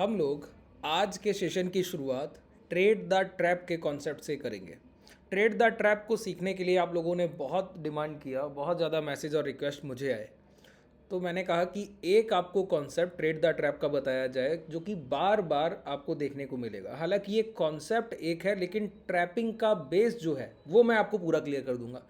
हम लोग आज के सेशन की शुरुआत ट्रेड द ट्रैप के कॉन्सेप्ट से करेंगे। ट्रेड द ट्रैप को सीखने के लिए आप लोगों ने बहुत डिमांड किया, बहुत ज़्यादा मैसेज और रिक्वेस्ट मुझे आए। तो मैंने कहा कि एक आपको कॉन्सेप्ट ट्रेड द ट्रैप का बताया जाए जो कि बार बार आपको देखने को मिलेगा। हालांकि ये कॉन्सेप्ट एक है लेकिन ट्रैपिंग का बेस जो है वो मैं आपको पूरा क्लियर कर दूंगा।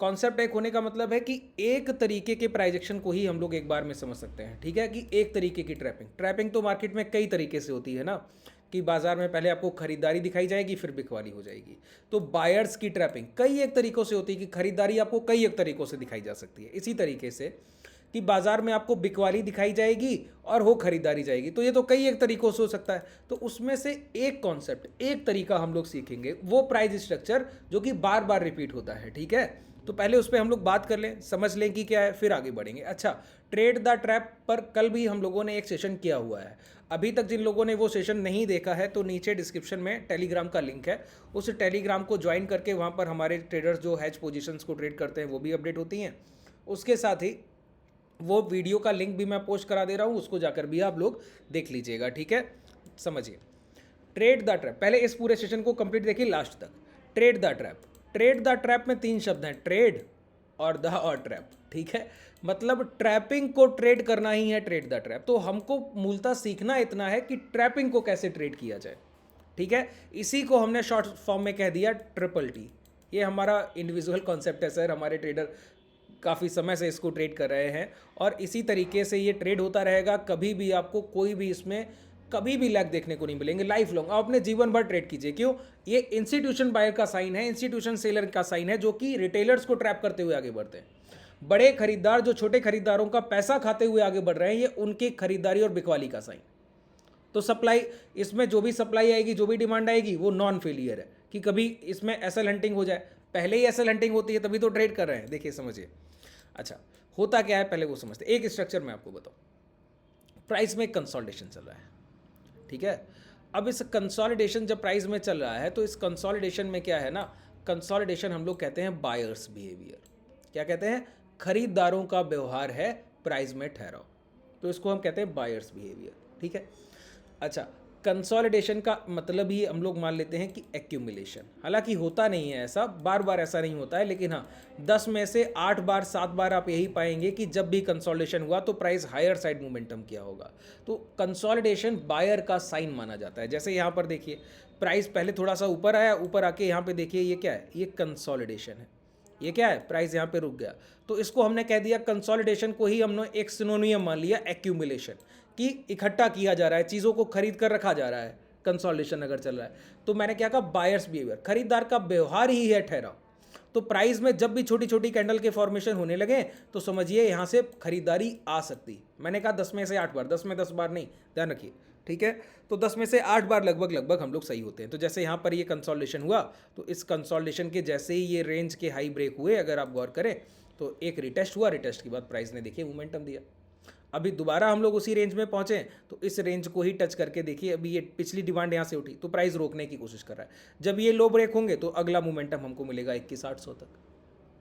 कॉन्सेप्ट एक होने का मतलब है कि एक तरीके के प्राइजेक्शन को ही हम लोग एक बार में समझ सकते हैं। ठीक है कि एक तरीके की ट्रैपिंग तो मार्केट में कई तरीके से होती है ना, कि बाजार में पहले आपको खरीदारी दिखाई जाएगी फिर बिकवाली हो जाएगी। तो बायर्स की ट्रैपिंग कई एक तरीकों से होती है कि खरीदारी आपको कई एक तरीकों से दिखाई जा सकती है। इसी तरीके से कि बाजार में आपको बिकवाली दिखाई जाएगी और हो खरीदारी जाएगी, तो ये तो कई एक तरीकों से हो सकता है। तो उसमें से एक कॉन्सेप्ट, एक तरीका हम लोग सीखेंगे, वो प्राइस स्ट्रक्चर जो कि बार बार रिपीट होता है। ठीक है, तो पहले उस पर हम लोग बात कर लें, समझ लें कि क्या है, फिर आगे बढ़ेंगे। अच्छा, ट्रेड द ट्रैप पर कल भी हम लोगों ने एक सेशन किया हुआ है। अभी तक जिन लोगों ने वो सेशन नहीं देखा है तो नीचे डिस्क्रिप्शन में टेलीग्राम का लिंक है, उस टेलीग्राम को ज्वाइन करके वहाँ पर हमारे ट्रेडर्स जो हैज पोजीशंस को ट्रेड करते हैं वो भी अपडेट होती हैं। उसके साथ ही वो वीडियो का लिंक भी मैं पोस्ट करा दे रहा हूँ, उसको जाकर भी आप लोग देख लीजिएगा। ठीक है, समझिए। ट्रेड द ट्रैप, पहले इस पूरे सेशन को कंप्लीट देखिए लास्ट तक। Trade the trap, trade the trap में तीन शब्द हैं, ट्रेड और द और ट्रैप। ठीक है, मतलब ट्रैपिंग को ट्रेड करना ही है ट्रेड द ट्रैप। तो हमको मूलतः सीखना इतना है कि ट्रैपिंग को कैसे ट्रेड किया जाए। ठीक है, इसी को हमने शॉर्ट फॉर्म में कह दिया ट्रिपल टी। ये हमारा इंडिविजुअल कॉन्सेप्ट है सर, हमारे ट्रेडर काफ़ी समय से इसको ट्रेड कर रहे हैं और इसी तरीके से ये ट्रेड होता रहेगा। कभी भी आपको कोई भी इसमें कभी भी लैग देखने को नहीं मिलेंगे, लाइफ लॉन्ग आप अपने जीवन भर ट्रेड कीजिए। क्यों? ये इंस्टीट्यूशन बायर का साइन है, इंस्टीट्यूशन सेलर का साइन है, जो कि रिटेलर्स को ट्रैप करते हुए आगे बढ़ते हैं। बड़े खरीदार जो छोटे खरीदारों का पैसा खाते हुए आगे बढ़ रहे हैं, ये उनकी खरीदारी और बिकवाली का साइन। तो सप्लाई, इसमें जो भी सप्लाई आएगी, जो भी डिमांड आएगी, वो नॉन फेलियर है कि कभी इसमें एसएल हंटिंग हो जाए। पहले ही एसएल हंटिंग होती है तभी तो ट्रेड कर रहे हैं। देखिए समझिए। अच्छा, होता क्या है पहले वो समझते। एक स्ट्रक्चर मैं आपको बताऊं, प्राइस में कंसोलिडेशन चल रहा है। ठीक है, अब इस कंसोलिडेशन जब प्राइस में चल रहा है तो इस कंसोलिडेशन में क्या है ना, कंसोलिडेशन हम लोग कहते हैं बायर्स बिहेवियर। क्या कहते हैं? खरीदारों का व्यवहार है प्राइस में ठहराव, तो इसको हम कहते हैं बायर्स बिहेवियर। ठीक है, अच्छा, कंसोलिडेशन का मतलब ही हम लोग मान लेते हैं कि एक्यूमुलेशन। हालांकि होता नहीं है ऐसा, बार बार ऐसा नहीं होता है, लेकिन हाँ 10 में से 8 बार 7 बार आप यही पाएंगे कि जब भी कंसोलिडेशन हुआ तो प्राइस हायर साइड मोमेंटम किया होगा। तो कंसोलिडेशन बायर का साइन माना जाता है। जैसे यहाँ पर देखिए, प्राइस पहले थोड़ा सा ऊपर आया, ऊपर आके यहाँ पे देखिए ये क्या है, ये कंसोलिडेशन है। ये क्या है? प्राइस यहाँ पे रुक गया, तो इसको हमने कह दिया, कंसोलिडेशन को ही हमने एक सिनोनियम मान लिया एक्यूमुलेशन, कि इकट्ठा किया जा रहा है, चीज़ों को खरीद कर रखा जा रहा है। कंसोलिडेशन अगर चल रहा है तो मैंने क्या कहा, बायर्स बिहेवियर, खरीदार का व्यवहार ही है ठहराव। तो प्राइस में जब भी छोटी छोटी कैंडल के फॉर्मेशन होने लगे तो समझिए यहाँ से खरीदारी आ सकती। मैंने कहा 10 में से 8 बार, 10 में 10 बार नहीं, ध्यान रखिए। ठीक है, तो 10 में से 8 बार लगभग लगभग हम लोग सही होते हैं। तो जैसे यहाँ पर ये कंसोलिडेशन हुआ, तो इस कंसोलिडेशन के जैसे ही ये रेंज के हाई ब्रेक हुए, अगर आप गौर करें तो एक रिटेस्ट हुआ, रिटेस्ट के बाद प्राइस ने देखिए मोमेंटम दिया। अभी दोबारा हम लोग उसी रेंज में पहुंचे, तो इस रेंज को ही टच करके देखिए, अभी ये पिछली डिमांड यहाँ से उठी तो प्राइस रोकने की कोशिश कर रहा है। जब ये लो ब्रेक होंगे तो अगला मोमेंटम हमको मिलेगा 21,800 तक।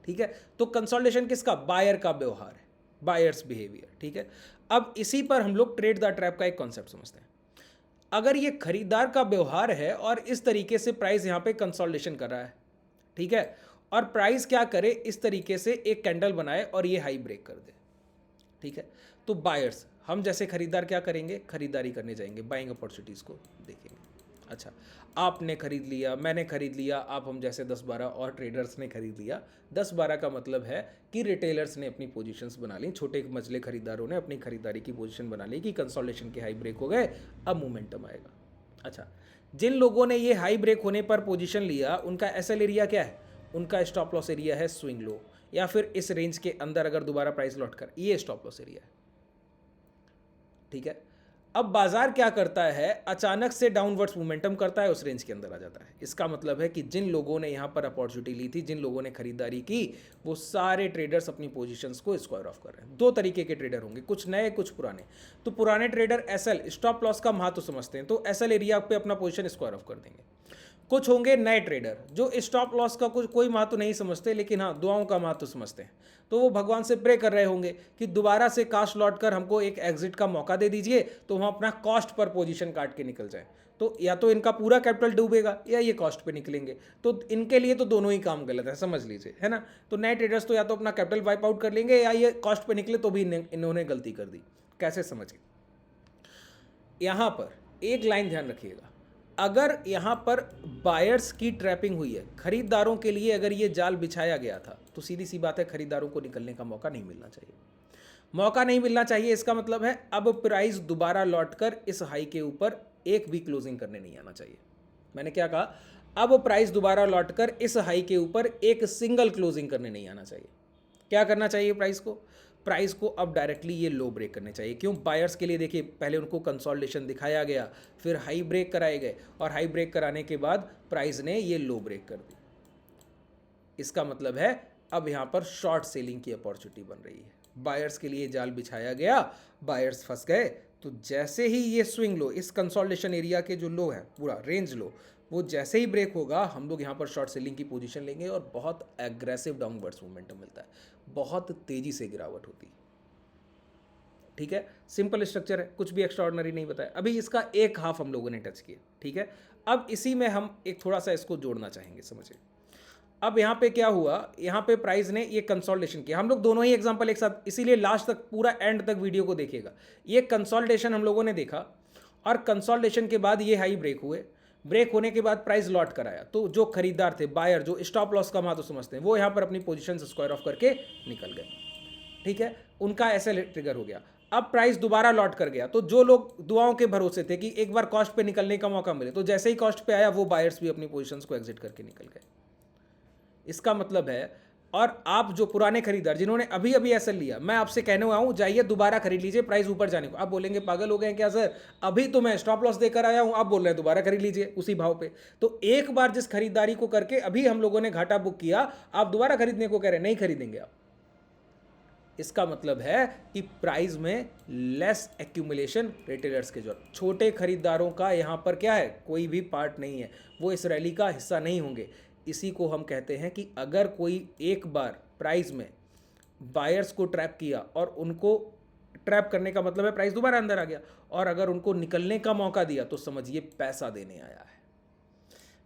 ठीक है, तो कंसोलिडेशन किसका? बायर का व्यवहार है, बायर्स बिहेवियर। ठीक है, अब इसी पर हम लोग ट्रेड द ट्रैप का एक कॉन्सेप्ट समझते हैं। अगर ये खरीदार का व्यवहार है और इस तरीके से प्राइस यहाँ पे कंसोलिडेशन कर रहा है, ठीक है, और प्राइस क्या करे, इस तरीके से एक कैंडल बनाए और ये हाई ब्रेक कर दे। ठीक है, तो बायर्स, हम जैसे खरीदार क्या करेंगे, खरीदारी करने जाएंगे, बाइंग अपॉर्चुनिटीज़ को देखेंगे। अच्छा, आपने खरीद लिया, मैंने खरीद लिया, आप हम जैसे 10-12 और ट्रेडर्स ने खरीद लिया। 10-12 का मतलब है कि रिटेलर्स ने अपनी पोजीशंस बना ली, छोटे मझले खरीदारों ने अपनी खरीदारी की पोजीशन बना ली कि कंसोलिडेशन के हाई ब्रेक हो गए, अब मोमेंटम आएगा। अच्छा, जिन लोगों ने ये हाई ब्रेक होने पर पोजीशन लिया, उनका एसएल एरिया क्या है? उनका स्टॉप लॉस एरिया है स्विंग लो, या फिर इस रेंज के अंदर अगर दोबारा प्राइस लौट कर, ये स्टॉप लॉस एरिया है। ठीक है, अब बाजार क्या करता है, अचानक से डाउनवर्ड्स मोमेंटम करता है, उस रेंज के अंदर आ जाता है। इसका मतलब है कि जिन लोगों ने यहां पर अपॉर्चुनिटी ली थी, जिन लोगों ने खरीदारी की, वो सारे ट्रेडर्स अपनी पोजीशंस को स्क्वायर ऑफ कर रहे हैं। दो तरीके के ट्रेडर होंगे, कुछ नए कुछ पुराने। तो पुराने ट्रेडर एसएल स्टॉप लॉस का महत्व समझते हैं, तो एसएल एरिया पे अपना पोजीशन स्क्वायर ऑफ कर देंगे। कुछ होंगे नए ट्रेडर जो स्टॉप लॉस का कुछ कोई महत्व नहीं समझते, लेकिन हाँ दुआओं का महत्व समझते हैं। तो वो भगवान से प्रे कर रहे होंगे कि दोबारा से काश लौट कर हमको एक एग्जिट का मौका दे दीजिए, तो हम अपना कॉस्ट पर पोजीशन काट के निकल जाए। तो या तो इनका पूरा कैपिटल डूबेगा या ये कॉस्ट पे निकलेंगे। तो इनके लिए तो दोनों ही काम गलत है, समझ लीजिए, है ना। तो नए ट्रेडर्स तो या तो अपना कैपिटल वाइप आउट कर लेंगे या ये कॉस्ट पे निकले तो भी इन्होंने गलती कर दी। कैसे समझिए, यहाँ पर एक लाइन ध्यान रखिएगा। अगर यहाँ पर बायर्स की ट्रैपिंग हुई है, खरीदारों के लिए अगर ये जाल बिछाया गया था, तो सीधी सी बात है खरीदारों को निकलने का मौका नहीं मिलना चाहिए। मौका नहीं मिलना चाहिए इसका मतलब है अब प्राइस दोबारा लौटकर इस हाई के ऊपर एक भी क्लोजिंग करने नहीं आना चाहिए। मैंने क्या कहा, अब प्राइस दोबारा लौटकर इस हाई के ऊपर एक सिंगल क्लोजिंग करने नहीं आना चाहिए। क्या करना चाहिए प्राइस को अब डायरेक्टली ये लो ब्रेक करने चाहिए। क्यों? बायर्स के लिए देखिए, पहले उनको कंसोलिडेशन दिखाया गया, फिर हाई ब्रेक कराए गए, और हाई ब्रेक कराने के बाद प्राइस ने ये लो ब्रेक कर दी। इसका मतलब है अब यहाँ पर शॉर्ट सेलिंग की अपॉर्चुनिटी बन रही है। बायर्स के लिए जाल बिछाया गया, बायर्स फंस गए, तो जैसे ही ये स्विंग लो, इस कंसोलिडेशन एरिया के जो लो है, पूरा रेंज लो, वो जैसे ही ब्रेक होगा, हम लोग यहाँ पर शॉर्ट सेलिंग की पोजीशन लेंगे और बहुत एग्रेसिव डाउनवर्ड्स मोमेंटम मिलता है, बहुत तेजी से गिरावट होती है। ठीक है, सिंपल स्ट्रक्चर है, कुछ भी एक्स्ट्राऑर्डिनरी नहीं बताया। अभी इसका एक हाफ हम लोगों ने टच किया। ठीक है, अब इसी में हम एक थोड़ा सा इसको जोड़ना चाहेंगे, समझिए। अब यहाँ पे क्या हुआ, यहाँ पे प्राइस ने ये कंसोलिडेशन किया। हम लोग दोनों ही एग्जांपल एक साथ, इसीलिए लास्ट तक पूरा एंड तक वीडियो को देखिएगा। ये कंसोलिडेशन हम लोगों ने देखा, और कंसोलिडेशन के बाद ये हाई ब्रेक हुए, ब्रेक होने के बाद प्राइस लौट कर आया। तो जो खरीदार थे, बायर, जो स्टॉप लॉस का महत्व समझते हैं, वो यहाँ पर अपनी पोजीशन से स्क्वायर ऑफ करके निकल गए। ठीक है, उनका ऐसे ट्रिगर हो गया। अब प्राइस दोबारा लौट कर गया, तो जो लोग दुआओं के भरोसे थे कि एक बार कॉस्ट पे निकलने का मौका मिले, तो जैसे ही कॉस्ट पे आया, वो बायर्स भी अपनी पोजीशंस को एग्जिट करके निकल गए। इसका मतलब है, और आप जो पुराने खरीदार जिन्होंने अभी अभी ऐसा लिया, मैं आपसे कहने आऊँ जाइए दोबारा खरीद लीजिए प्राइस ऊपर जाने को। आप बोलेंगे पागल हो गए क्या सर, अभी तो मैं स्टॉप लॉस देकर आया हूँ, आप बोल रहे हैं दोबारा खरीद लीजिए उसी भाव पे। तो एक बार जिस खरीदारी को करके अभी हम लोगों ने घाटा बुक किया, आप दोबारा खरीदने को कह रहे हैं, नहीं खरीदेंगे आप। इसका मतलब है कि प्राइस में लेस एक्यूमुलेशन रिटेलर्स के, जो छोटे खरीदारों का यहाँ पर क्या है, कोई भी पार्ट नहीं है, वो इस रैली का हिस्सा नहीं होंगे। इसी को हम कहते हैं कि अगर कोई एक बार प्राइस में बायर्स को ट्रैप किया, और उनको ट्रैप करने का मतलब है प्राइस दोबारा अंदर आ गया, और अगर उनको निकलने का मौका दिया, तो समझिए पैसा देने आया है।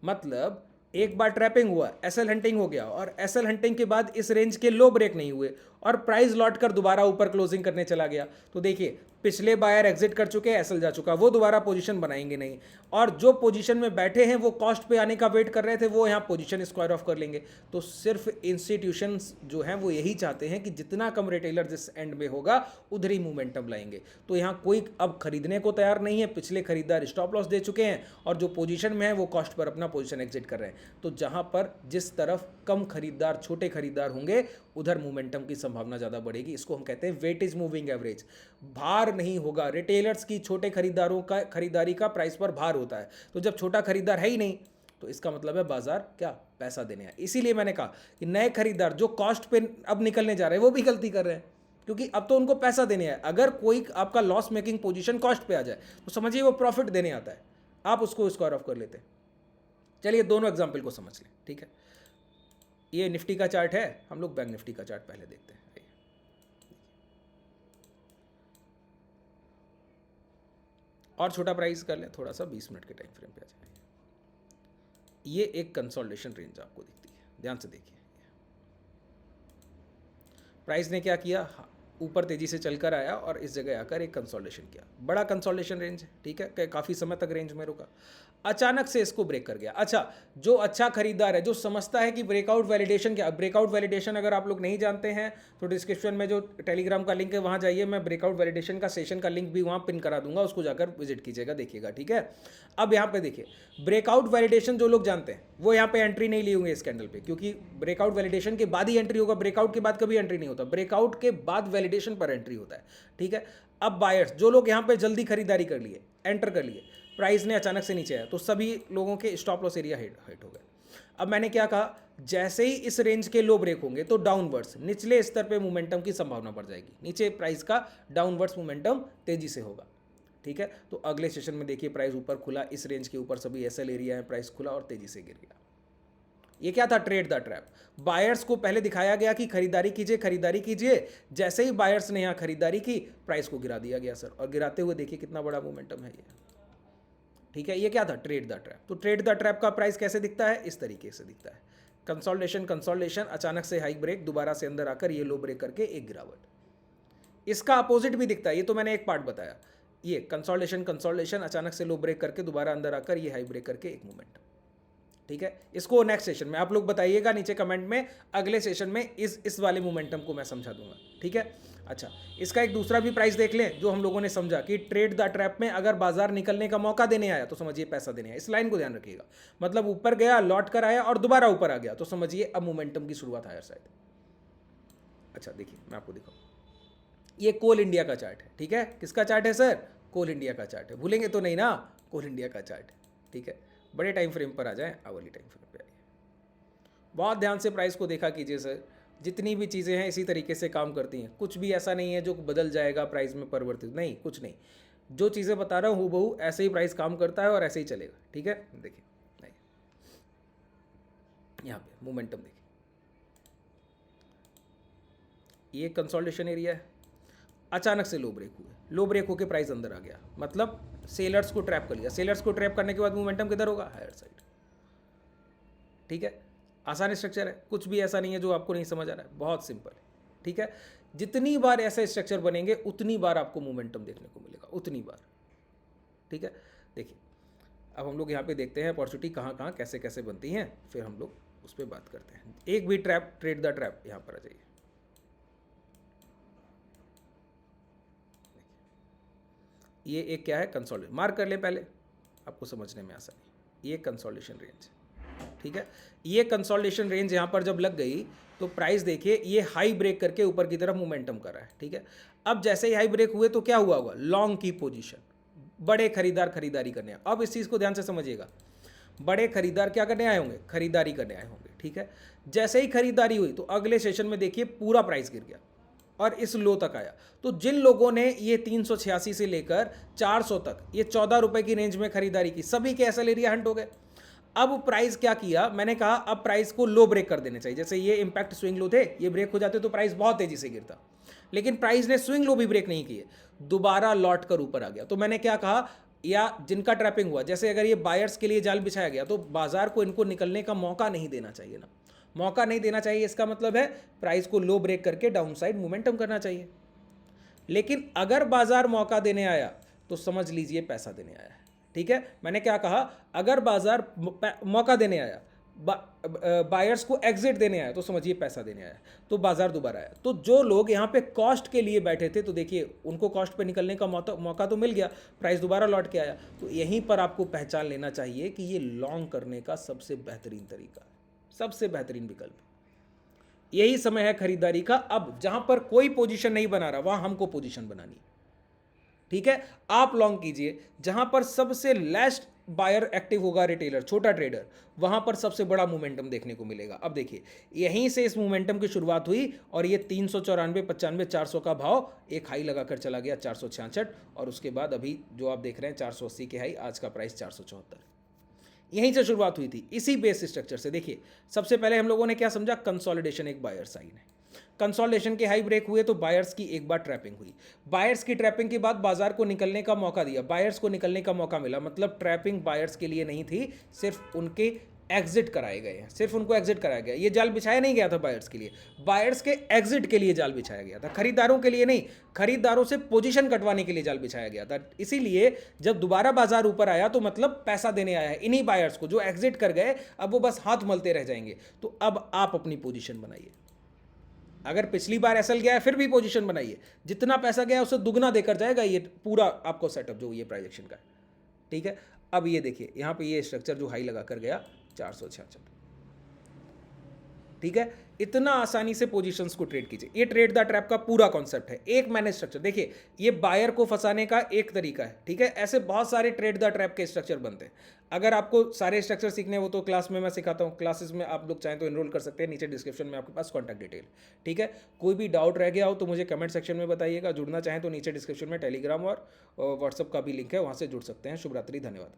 मतलब एक बार ट्रैपिंग हुआ, एसएल हंटिंग हो गया, और एसएल हंटिंग के बाद इस रेंज के लो ब्रेक नहीं हुए, और प्राइस लौटकर दोबारा ऊपर क्लोजिंग करने चला गया, तो देखिए पिछले बायर एग्जिट कर चुके हैं, एसएल जा चुका, वो दोबारा पोजीशन बनाएंगे नहीं, और जो पोजीशन में बैठे हैं वो कॉस्ट पे आने का वेट कर रहे थे, वो यहाँ पोजीशन स्क्वायर ऑफ कर लेंगे। तो सिर्फ इंस्टीट्यूशंस जो हैं वो यही चाहते हैं कि जितना कम रिटेलर जिस एंड में होगा उधर ही मोमेंटम लाएंगे। तो यहाँ कोई अब खरीदने को तैयार नहीं है, पिछले खरीदार स्टॉप लॉस दे चुके हैं, और जो पोजीशन में है वो कॉस्ट पर अपना पोजीशन एग्जिट कर रहे हैं। तो जहाँ पर जिस तरफ कम खरीदार, छोटे खरीदार होंगे, उधर मोमेंटम की संभावना ज़्यादा बढ़ेगी। इसको हम कहते हैं वेटेज मूविंग एवरेज। भार नहीं होगा रिटेलर्स की, छोटे खरीदारों का खरीदारी का प्राइस पर भार होता है। तो जब छोटा खरीदार है ही नहीं, तो इसका मतलब है बाजार क्या, पैसा देने आया। इसीलिए मैंने कहा कि नए खरीदार जो कॉस्ट पे अब निकलने जा रहे हैं, वो भी गलती कर रहे हैं, क्योंकि अब तो उनको पैसा देने आया। अगर कोई आपका लॉस मेकिंग पोजीशन कॉस्ट पे आ जाए, तो समझिए वो प्रॉफिट देने आता है, आप उसको स्क्वायर ऑफ कर लेते हैं। चलिए दोनों एग्जाम्पल को समझ लें। ठीक है, ये निफ्टी का चार्ट है, हम लोग बैंक निफ्टी का चार्ट पहले देखते हैं। और छोटा प्राइस कर लें थोड़ा सा, 20 मिनट के टाइम फ्रेम पे आ जाए। ये एक कंसोलिडेशन रेंज आपको दिखती है, ध्यान से देखिए। प्राइस ने क्या किया, ऊपर तेजी से चलकर आया और इस जगह आकर एक कंसोलिडेशन किया, बड़ा कंसोलिडेशन रेंज है। ठीक है, काफ़ी समय तक रेंज में रुका, अचानक से इसको ब्रेक कर गया। अच्छा, जो अच्छा खरीदार है, जो समझता है कि ब्रेकआउट वैलिडेशन क्या, ब्रेकआउट वैलिडेशन अगर आप लोग नहीं जानते हैं तो डिस्क्रिप्शन में जो टेलीग्राम का लिंक है वहाँ जाइए, मैं ब्रेकआउट वैलिडेशन का सेशन का लिंक भी वहाँ पिन करा दूंगा, उसको जाकर विजिट कीजिएगा, देखिएगा। ठीक है, अब यहाँ पे देखिए, ब्रेकआउट वैलिडेशन जो लोग जानते हैं वो यहाँ पे एंट्री नहीं ली होंगे इस कैंडल पे, क्योंकि ब्रेकआउट वैलिडेशन के बाद ही एंट्री होगा, ब्रेकआउट के बाद कभी एंट्री नहीं होता, ब्रेकआउट के बाद वैलिडेशन पर एंट्री होता है। ठीक है, अब बायर्स जो लोग यहाँ पे जल्दी खरीदारी कर लिए, एंटर कर लिए, प्राइस ने अचानक से नीचे आया, तो सभी लोगों के स्टॉप लॉस एरिया हिट हो गए। अब मैंने क्या कहा, जैसे ही इस रेंज के लो ब्रेक होंगे, तो डाउनवर्ड्स निचले स्तर पे मोमेंटम की संभावना बढ़ जाएगी, नीचे प्राइस का डाउनवर्ड्स मोमेंटम तेजी से होगा। ठीक है, तो अगले सेशन में देखिए प्राइस ऊपर खुला, इस रेंज के ऊपर सभी एसएल एरिया है, प्राइस खुला और तेजी से गिर गया। ये क्या था? Trade the trap. बायर्स को पहले दिखाया गया कि खरीदारी कीजिए, खरीदारी कीजिए। जैसे ही बायर्स ने यहाँ खरीदारी की, प्राइस को गिरा दिया गया सर, और गिराते हुए देखिए कितना बड़ा मोमेंटम है ये। ठीक है, ये क्या था? Trade the trap. तो ट्रेड द ट्रैप का प्राइस कैसे दिखता है? इस तरीके से दिखता है। कंसोलिडेशन, कंसोलिडेशन, अचानक से हाई ब्रेक, दोबारा से अंदर आकर ये लो ब्रेक करके एक गिरावट। इसका अपोजिट भी दिखता है, ये तो मैंने एक पार्ट बताया। ये कंसोलिडेशन, कंसोलिडेशन, अचानक से लो ब्रेक करके दोबारा अंदर आकर ये हाई ब्रेक करके एक मूवमेंट। ठीक है, इसको नेक्स्ट सेशन में आप लोग बताइएगा नीचे कमेंट में, अगले सेशन में इस वाले मोमेंटम को मैं समझा दूंगा। ठीक है, अच्छा, इसका एक दूसरा भी प्राइस देख लें जो हम लोगों ने समझा कि ट्रेड द ट्रैप में अगर बाजार निकलने का मौका देने आया तो समझिए पैसा देने आया। इस लाइन को ध्यान रखिएगा, मतलब ऊपर गया, लौट कर आया और दोबारा ऊपर आ गया, तो समझिए अब मोमेंटम की शुरुआत हायर साइड। अच्छा देखिए, मैं आपको दिखाऊं, ये कोल इंडिया का चार्ट है। ठीक है, किसका चार्ट है सर? कोल इंडिया का चार्ट है, भूलेंगे तो नहीं ना, कोल इंडिया का चार्ट है। ठीक है, बड़े टाइम फ्रेम पर आ जाए, आवली टाइम फ्रेम पे आइए। बहुत ध्यान से प्राइस को देखा कीजिए सर, जितनी भी चीज़ें हैं इसी तरीके से काम करती हैं, कुछ भी ऐसा नहीं है जो बदल जाएगा प्राइस में परिवर्तित, नहीं, कुछ नहीं। जो चीज़ें बता रहा हूँ हूबहू ऐसे ही प्राइस काम करता है और ऐसे ही चलेगा। ठीक है, देखिए नहीं, यहाँ पे मोमेंटम देखिए, ये कंसोलिडेशन एरिया है, अचानक से लो ब्रेक हुए, लो ब्रेक होकर प्राइस अंदर आ गया, मतलब सेलर्स को ट्रैप कर लिया। सेलर्स को ट्रैप करने के बाद मोमेंटम किधर होगा? Higher side. ठीक है, आसान स्ट्रक्चर है, कुछ भी ऐसा नहीं है जो आपको नहीं समझ आ रहा है, बहुत सिंपल है। ठीक है, जितनी बार ऐसे स्ट्रक्चर बनेंगे उतनी बार आपको मोमेंटम देखने को मिलेगा, उतनी बार। ठीक है, देखिए अब हम लोग यहाँ पे देखते हैं अपॉर्चुनिटी कहाँ कहाँ कैसे कैसे बनती हैं, फिर हम लोग उस पर बात करते हैं। एक भी ट्रैप, ट्रेड द ट्रैप, यहाँ पर आ जाइए। ये एक क्या है? कंसोलिडेशन। मार्क कर ले पहले, आपको समझने में आसानी। ये कंसोलिडेशन रेंज, ठीक है, ये कंसोलिडेशन रेंज यहाँ पर जब लग गई तो प्राइस देखिए ये हाई ब्रेक करके ऊपर की तरफ मोमेंटम कर रहा है। ठीक है, अब जैसे ही हाई ब्रेक हुए तो क्या हुआ होगा? लॉन्ग की पोजीशन, बड़े खरीदार खरीदारी करने आए। अब इस चीज़ को ध्यान से समझिएगा, बड़े खरीदार क्या करने आए होंगे? खरीदारी करने आए होंगे। ठीक है, जैसे ही खरीदारी हुई तो अगले सेशन में देखिए पूरा प्राइस गिर गया और इस लो तक आया। तो जिन लोगों ने ये 386 से लेकर 400 तक ये 14 रुपए की रेंज में खरीदारी की, सभी के एसएल एरिया हंट हो गए। अब प्राइस क्या किया? मैंने कहा अब प्राइस को लो ब्रेक कर देने चाहिए। जैसे ये इंपैक्ट स्विंग लो थे, ये ब्रेक हो जाते तो प्राइस बहुत तेजी से गिरता, लेकिन प्राइस ने स्विंग लो भी ब्रेक नहीं किए, दोबारा लौट कर ऊपर आ गया। तो मैंने क्या कहा, या जिनका ट्रैपिंग हुआ, जैसे अगर ये बायर्स के लिए जाल बिछाया गया तो बाजार को इनको निकलने का मौका नहीं देना चाहिए ना, मौका नहीं देना चाहिए। इसका मतलब है प्राइस को लो ब्रेक करके डाउन साइड मोमेंटम करना चाहिए। लेकिन अगर बाजार मौका देने आया तो समझ लीजिए पैसा देने आया है। ठीक है, मैंने क्या कहा, अगर बाजार मौका देने आया, बायर्स को एग्जिट देने आया तो समझिए पैसा देने आया, तो बाजार दोबारा आया। तो जो लोग यहाँ पे कॉस्ट के लिए बैठे थे तो देखिए उनको कॉस्ट पे निकलने का मौका तो मिल गया, प्राइस दोबारा लौट के आया। तो यहीं पर आपको पहचान लेना चाहिए कि ये लॉन्ग करने का सबसे बेहतरीन तरीका, सबसे बेहतरीन विकल्प, यही समय है खरीदारी का। अब जहां पर कोई पोजीशन नहीं बना रहा वहां हमको पोजीशन बनानी है। ठीक है, आप लॉन्ग कीजिए जहां पर सबसे लेस्ट बायर एक्टिव होगा, रिटेलर, छोटा ट्रेडर, वहां पर सबसे बड़ा मोमेंटम देखने को मिलेगा। अब देखिए यहीं से इस मोमेंटम की शुरुआत हुई और ये 394, 95, 400 का भाव एक हाई लगाकर चला गया 466, और उसके बाद अभी जो आप देख रहे हैं 480 के हाई, आज का प्राइस 474, यहीं से शुरुआत हुई थी, इसी बेस स्ट्रक्चर से। देखिए सबसे पहले हम लोगों ने क्या समझा, कंसोलिडेशन एक बायर साइन है, कंसोलिडेशन के हाई ब्रेक हुए तो बायर्स की एक बार ट्रैपिंग हुई, बायर्स की ट्रैपिंग के बाद बाजार को निकलने का मौका दिया, बायर्स को निकलने का मौका मिला, मतलब ट्रैपिंग बायर्स के लिए नहीं थी, सिर्फ उनके एग्जिट कराए गए हैं, सिर्फ उनको एग्जिट कराया गया। ये जाल बिछाया नहीं गया था बायर्स के लिए, बायर्स के एग्जिट के लिए जाल बिछाया गया था, खरीदारों के लिए नहीं, खरीदारों से पोजीशन कटवाने के लिए जाल बिछाया गया था। इसीलिए जब दोबारा बाजार ऊपर आया तो मतलब पैसा देने आया है इन्हीं बायर्स को जो एग्जिट कर गए, अब वो बस हाथ मलते रह जाएंगे। तो अब आप अपनी पोजीशन बनाइए, अगर पिछली बार एसएल गया है फिर भी पोजीशन बनाइए, जितना पैसा गया उससे दुगना देकर जाएगा ये पूरा आपको सेटअप जो ये प्राइजेक्शन का है। ठीक है, अब ये देखिए यहाँ पे ये स्ट्रक्चर जो हाई लगा कर गया 466, ठीक है, इतना आसानी से पोजीशंस को ट्रेड कीजिए। ये ट्रेड द ट्रैप का पूरा कॉन्सेप्ट है, एक मैनेज स्ट्रक्चर। देखिए, ये बायर को फंसाने का एक तरीका है, ठीक है। ऐसे बहुत सारे ट्रेड द ट्रैप के स्ट्रक्चर बनते हैं। अगर आपको सारे स्ट्रक्चर सीखने हैं, वो तो क्लास में मैं सिखाता हूँ, क्लासेस में आप लोग चाहें तो एनरोल कर सकते हैं, नीचे डिस्क्रिप्शन में आपके पास कॉन्टैक्ट डिटेल, ठीक है। कोई भी डाउट रह गया हो तो मुझे कमेंट सेक्शन में बताइएगा। जुड़ना चाहें तो नीचे डिस्क्रिप्शन में टेलीग्राम और व्हाट्सअप का भी लिंक है, वहाँ से जुड़ सकते हैं। शुभ रात्रि, धन्यवाद।